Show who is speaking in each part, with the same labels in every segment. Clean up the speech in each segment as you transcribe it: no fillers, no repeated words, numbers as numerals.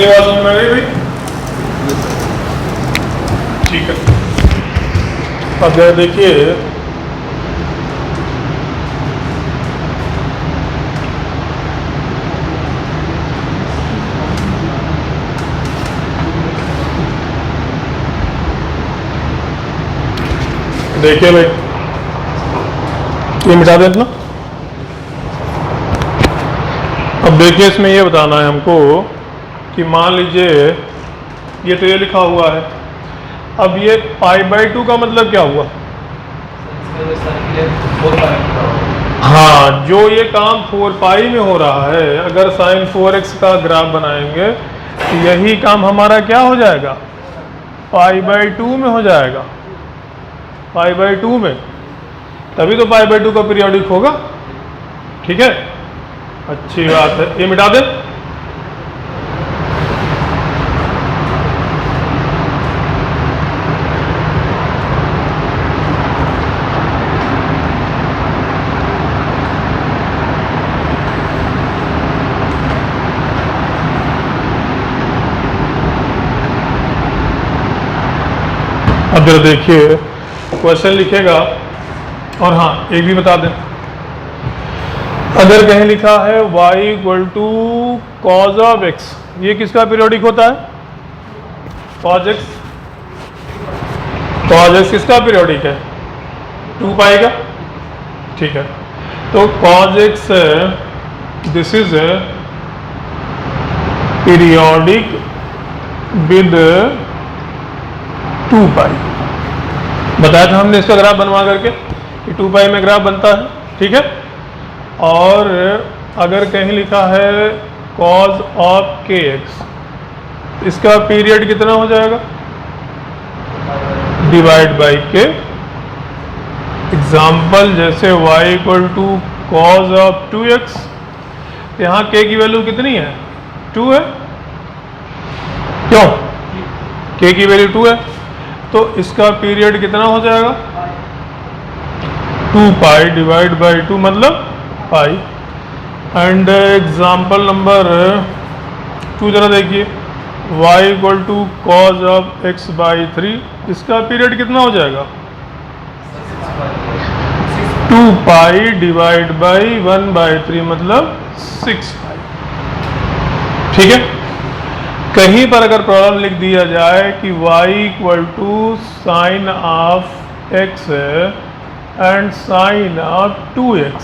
Speaker 1: कितनी बात समझ में आ गई भाई? ठीक है। अब जरा देखिए, देखिए भाई, ये मिटा दें ना। अब देखिए, इसमें ये बताना है हमको कि मान लीजिए ये तो ये लिखा हुआ है, अब ये π/2 का मतलब क्या हुआ? हाँ, जो ये काम 4π में हो रहा है, अगर sin 4x का ग्राफ बनाएंगे तो यही काम हमारा क्या हो जाएगा? π/2 में हो जाएगा, π/2 में। तभी तो π/2 का पीरियोडिक होगा। ठीक है, अच्छी बात है। ये मिटा दें। अब जरा देखिए, क्वेश्चन लिखेगा। और हाँ, एक भी बता दें, अगर कहीं लिखा है y = cos of x, ये किसका पीरियोडिक होता है? cos x। cos x किसका पीरियोडिक है? 2π का। ठीक है, तो cos x this is periodic with 2π। बताया था हमने इसका ग्राफ बनवा करके कि 2π में ग्राफ बनता है। ठीक है, और अगर कहीं लिखा है cos of kx, इसका पीरियड कितना हो जाएगा? Divide by k। एग्जाम्पल जैसे y = cos of 2x, तो यहाँ k की वैल्यू कितनी है? 2 है। क्यों? k की वैल्यू 2 है, तो इसका पीरियड कितना हो जाएगा? 2π डिवाइड बाई 2 मतलब पाई। एंड एग्जाम्पल नंबर 2 जरा देखिए, y = cos of x/3, इसका पीरियड कितना हो जाएगा? 2π डिवाइड बाई 1/3 मतलब 6π। ठीक है, कहीं पर अगर प्रॉब्लम लिख दिया जाए कि y = sin of x and sin of 2x,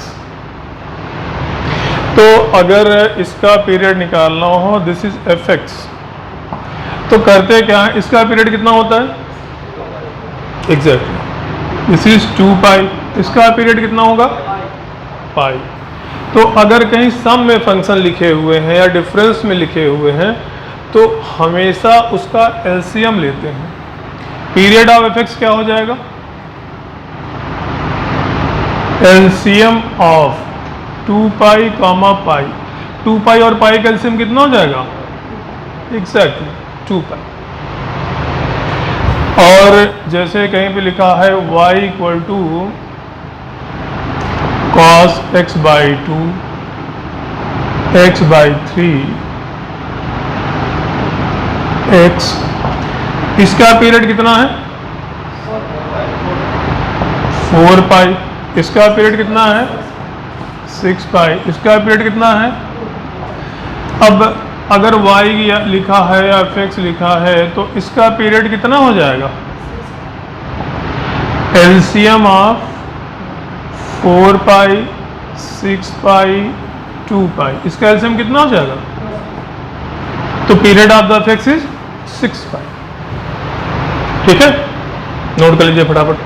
Speaker 1: तो अगर इसका पीरियड निकालना हो, दिस इज fx, तो करते क्या है, इसका पीरियड कितना होता है? एग्जैक्टली, दिस इज 2π, इसका पीरियड कितना होगा? पाई। तो अगर कहीं सम में फंक्शन लिखे हुए हैं या डिफरेंस में लिखे हुए हैं, तो हमेशा उसका एलसीएम लेते हैं। पीरियड ऑफ fx क्या हो जाएगा? LCM of 2π, π। 2π और पाई का एलसीएम कितना हो जाएगा? एग्जैक्टली 2π। और जैसे कहीं पे लिखा है y = cos x/2 x/3 x, इसका पीरियड कितना है? 4π। इसका पीरियड कितना है? 6π। इसका पीरियड कितना है? अब अगर y लिखा है या fx लिखा है, तो इसका पीरियड कितना हो जाएगा? एलसीएम ऑफ 4π, 6π, 2π, इसका एलसीएम कितना हो जाएगा? तो period of the fx is 6π। ठीक है, नोट कर लीजिए फटाफट।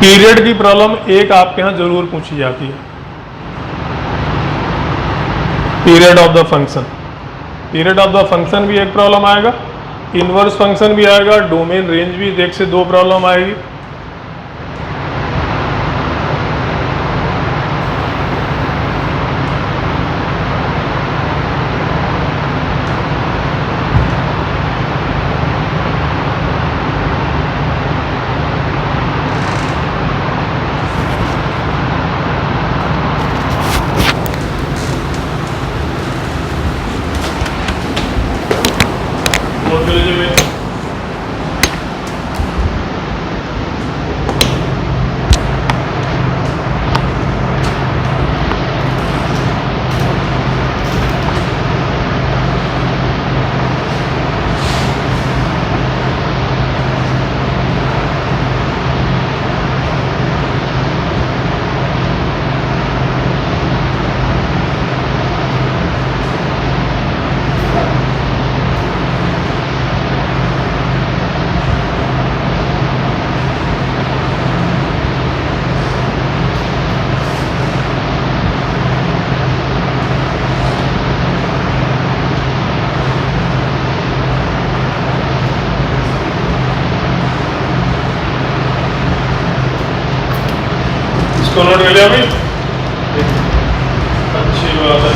Speaker 1: पीरियड की प्रॉब्लम एक आपके यहां जरूर पूछी जाती है, period of the function. Period of the function भी एक प्रॉब्लम आएगा, इनवर्स फंक्शन भी आएगा, डोमेन रेंज भी 1 से 2 प्रॉब्लम आएगी। इसको नोट कर लिया भाई, अच्छी बात है।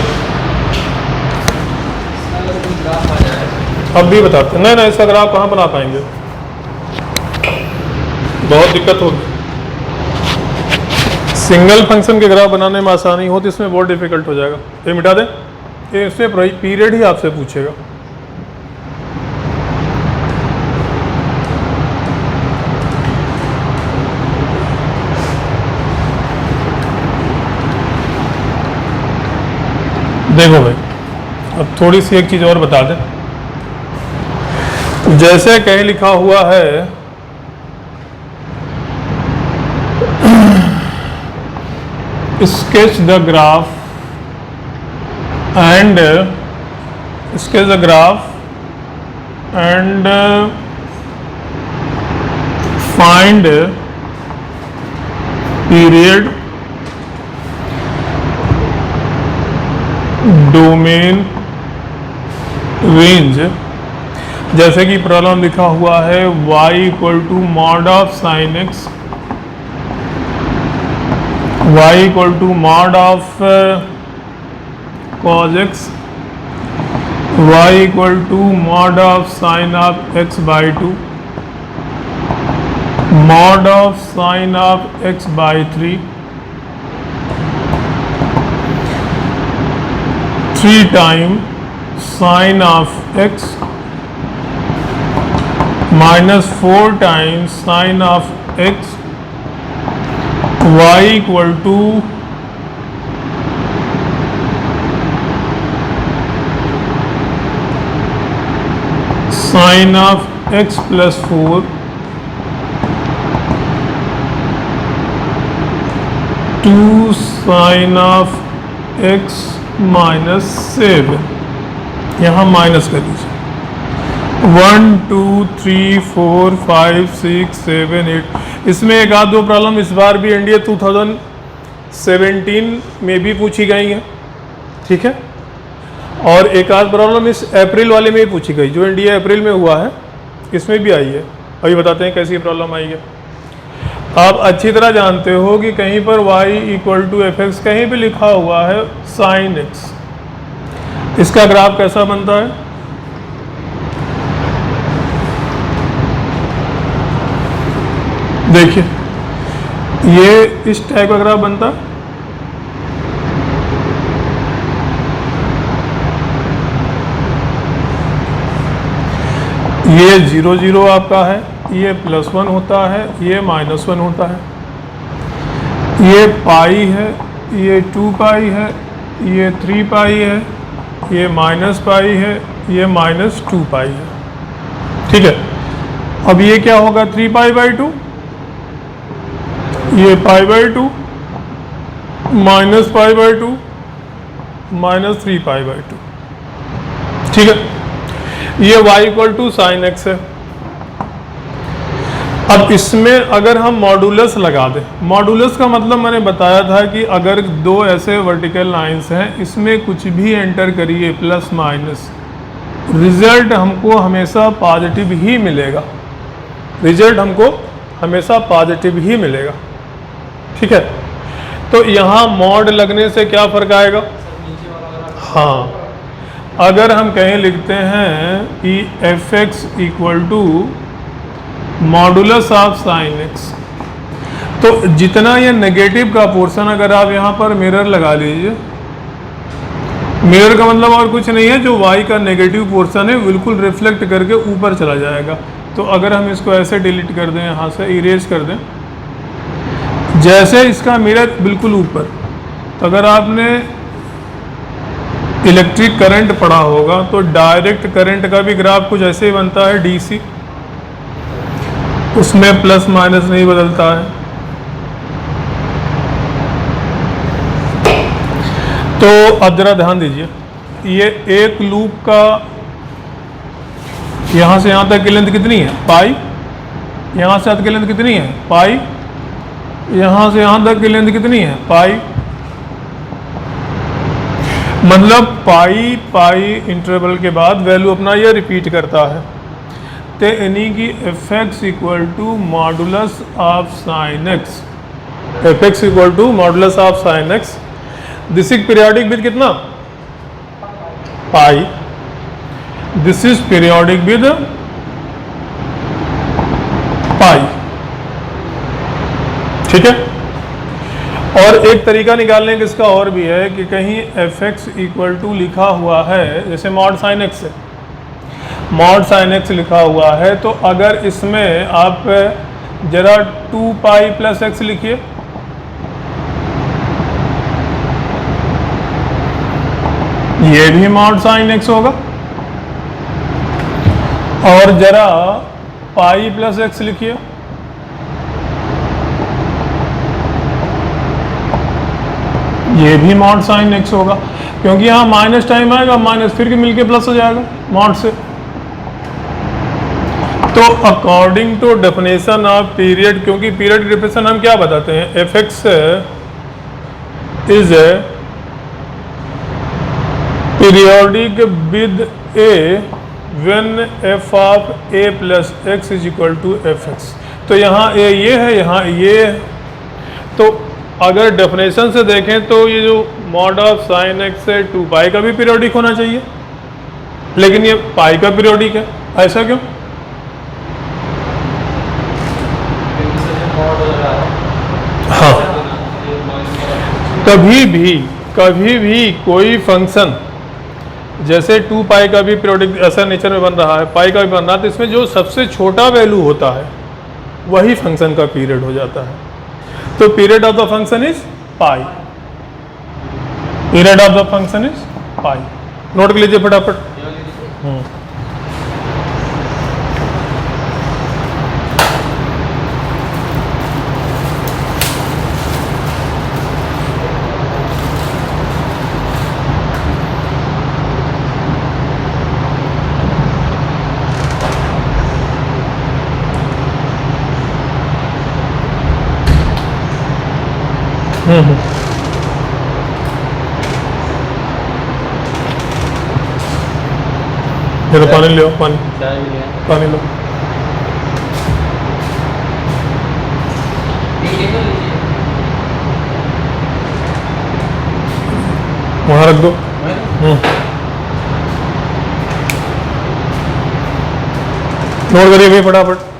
Speaker 1: अब भी बताते हैं, नहीं नहीं इसका ग्राफ कहाँ बना पाएंगे, बहुत दिक्कत होगी। सिंगल फंक्शन के ग्राफ बनाने में आसानी हो तो इसमें बहुत डिफिकल्ट हो जाएगा। ये मिटा दें, ये इसमें पीरियड ही आपसे पूछेगा। देखो भाई, अब थोड़ी सी एक चीज़ और बता दें। जैसे कहीं लिखा हुआ है sketch the graph and sketch the graph and find period, domain, range. जैसे कि प्रॉब्लम लिखा हुआ है y equal to mod of sine x, y equal to mod of cos x, y equal to mod of sine of x by two, mod of sine of x by three, 3 time sine of x minus 4 time sine of x, y equal to sine of x plus 4 2 sine of x minus 7, यहाँ minus कर दीजिए। 1 2 3 4 5 6 7 8। इसमें एक आध दो problem इस बार भी NDA 2017 में भी पूछी गई हैं, ठीक है। और एक आध प्रॉब्लम इस अप्रैल वाले में ही पूछी गई, जो एनडीए अप्रैल में हुआ है इसमें भी आई है। अभी बताते हैं कैसी प्रॉब्लम आई है। आप अच्छी तरह जानते हो कि कहीं पर y equal to f x, कहीं भी लिखा हुआ है साइन एक्स, इसका ग्राफ कैसा बनता है? देखिए, ये इस टाइप का ग्राफ बनता है। ये 0 0 आपका है, ये +1 होता है, ये -1 होता है, ये पाई है, ये 2 पाई है, ये 3 पाई है, ये माइनस पाई है, ये -2 पाई है, ठीक है। अब ये क्या होगा? 3 पाई बाई 2, ये pi by 2, minus pi by 2, -3 pi by 2, ठीक है। ये y equal to sine x है। अब इसमें अगर हम मॉडुलस लगा दें, मॉडुलस का मतलब मैंने बताया था कि अगर दो ऐसे वर्टिकल लाइंस हैं, इसमें कुछ भी एंटर करिए प्लस माइनस, रिजल्ट हमको हमेशा पॉजिटिव ही मिलेगा, रिजल्ट हमको हमेशा पॉजिटिव ही मिलेगा, ठीक है। तो यहाँ मॉड लगने से क्या फ़र्क आएगा? हाँ, अगर हम कहीं लिखते हैं कि f x equal to modulus of sine x, तो जितना ये नेगेटिव का पोर्शन, अगर आप यहाँ पर मिरर लगा लीजिए, मिरर का मतलब और कुछ नहीं है, जो y का नेगेटिव पोर्शन है बिल्कुल रिफ्लेक्ट करके ऊपर चला जाएगा। तो अगर हम इसको ऐसे डिलीट कर दें, यहाँ से इरेज कर दें, जैसे इसका मिरर बिल्कुल ऊपर, तो अगर आपने इलेक्ट्रिक करंट पढ़ा होगा तो डायरेक्ट करंट का भी ग्राफ कुछ ऐसे ही बनता है, डीसी, उसमें प्लस माइनस नहीं बदलता है। तो अब जरा ध्यान दीजिए, ये एक लूप का यहाँ से यहाँ तक की लेंथ कितनी है? पाई। यहाँ से यहाँ तक की लेंथ कितनी है? पाई। यहाँ से यहाँ तक की लेंथ कितनी है? पाई। मतलब पाई पाई इंटरवल के बाद वैल्यू अपना ये रिपीट करता है। तो यानी कि f x equal to modulus of sine x f x equal to modulus of sine x, this is periodic with कितना, pi, this is periodic with pi, ठीक है। और एक तरीका निकालने का इसका और भी है कि कहीं एफ एक्स इक्वल टू लिखा हुआ है, जैसे मॉड साइन एक्स है, मॉड साइन एक्स लिखा हुआ है, तो अगर इसमें आप जरा 2 पाई प्लस एक्स लिखिए, ये भी मॉड साइन एक्स होगा, और जरा पाई प्लस एक्स लिखिए, ये भी मॉड साइन एक्स होगा, क्योंकि यहाँ माइनस टाइम आएगा, माइनस फिर मिलके प्लस हो जाएगा मॉड से। तो according to definition of period, क्योंकि पीरियड डेफिनेशन हम क्या बताते हैं, f x is periodic with a when f of a plus x is equal to f x. तो यहाँ ए ये है, यहाँ ये है, तो अगर डेफिनेशन से देखें तो ये जो मॉड ऑफ साइन एक्स है 2 पाई का भी पीरियोडिक होना चाहिए, लेकिन ये पाई का पीरियोडिक है, ऐसा क्यों? हाँ, कभी भी कोई फंक्शन जैसे 2 पाई का भी पीरियोडिक ऐसा नेचर में बन रहा है, पाई का भी बन रहा है, तो इसमें जो सबसे छोटा वैल्यू होता है वही फंक्शन का पीरियड हो जाता है। तो period of the function is pi, period of the function is pi. Note कर लीजिए फटाफट। चलो पानी लो, पानी लो। वहाँ रख दो। नोट करिए भाई फटाफट।